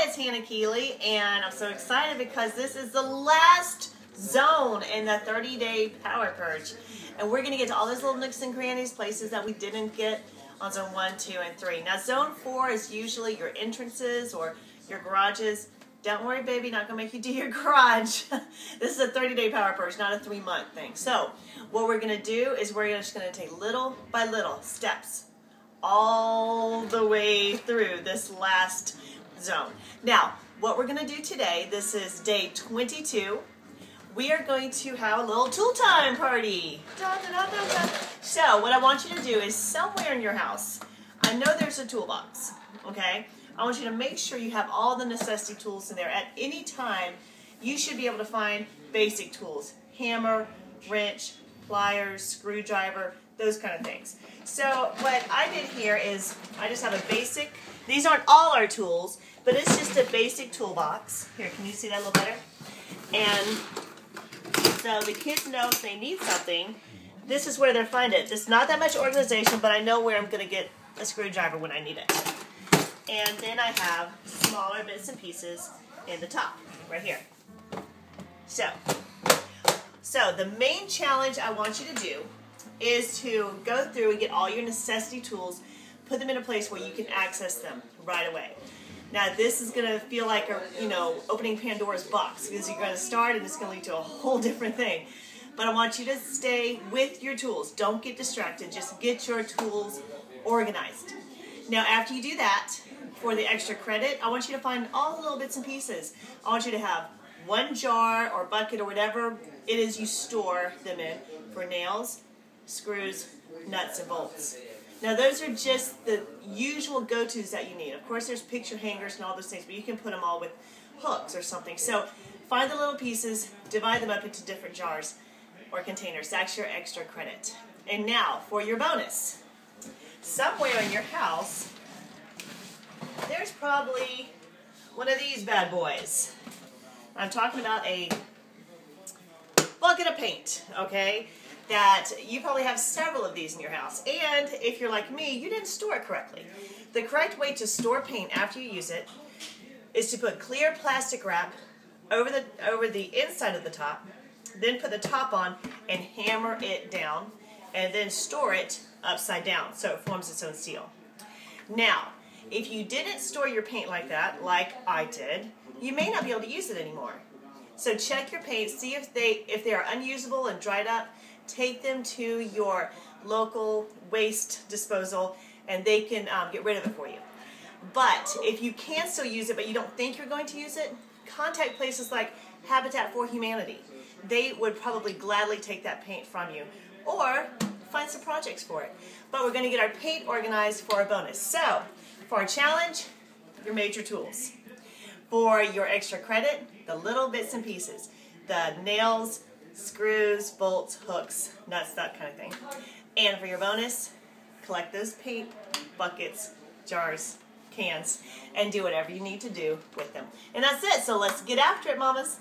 it's Hannah Keeley, and I'm so excited because this is the last zone in the 30-day Power Purge. And we're going to get to all those little nooks and crannies, places that we didn't get on zone 1, 2, and 3. Now, zone 4 is usually your entrances or your garages. Don't worry, baby, not going to make you do your garage. This is a 30-day Power Purge, not a 3-month thing. So, what we're going to do is we're just going to take little by little steps all the way through this last zone. Now, what we're going to do today, this is day 22. We are going to have a little tool time party. Da, da, da, da, da. So, what I want you to do is somewhere in your house, I know there's a toolbox, okay? I want you to make sure you have all the necessity tools in there. At any time, you should be able to find basic tools. Hammer, wrench, pliers, screwdriver, those kind of things. So what I did here is I just have a basic, these aren't all our tools, but it's just a basic toolbox. Here, can you see that a little better? And so the kids know if they need something, this is where they'll find it. There's not that much organization, but I know where I'm going to get a screwdriver when I need it. And then I have smaller bits and pieces in the top, right here. So the main challenge I want you to do is to go through and get all your necessity tools, put them in a place where you can access them right away. Now this is going to feel like opening Pandora's box, because you're going to start and it's going to lead to a whole different thing. But I want you to stay with your tools. Don't get distracted. Just get your tools organized. Now after you do that, for the extra credit, I want you to find all the little bits and pieces. I want you to have one jar or bucket or whatever it is you store them in for nails, screws, nuts, and bolts. Now those are just the usual go-tos that you need. Of course there's picture hangers and all those things, but you can put them all with hooks or something. So find the little pieces, divide them up into different jars or containers. That's your extra credit. And now for your bonus. Somewhere in your house, there's probably one of these bad boys. I'm talking about a bucket of paint, okay? That you probably have several of these in your house. And if you're like me, you didn't store it correctly. The correct way to store paint after you use it is to put clear plastic wrap over the inside of the top, then put the top on and hammer it down, and then store it upside down so it forms its own seal. Now, if you didn't store your paint like that, like I did, you may not be able to use it anymore. So check your paint, see if they are unusable and dried up. Take them to your local waste disposal and they can get rid of it for you. But if you can still use it but you don't think you're going to use it, contact places like Habitat for Humanity. They would probably gladly take that paint from you, or find some projects for it. But we're going to get our paint organized for our bonus. So for our challenge, your major tools. For your extra credit, the little bits and pieces. The nails, screws, bolts, hooks, nuts, that kind of thing. And for your bonus, collect those paint buckets, jars, cans, and do whatever you need to do with them. And that's it. So let's get after it, mamas.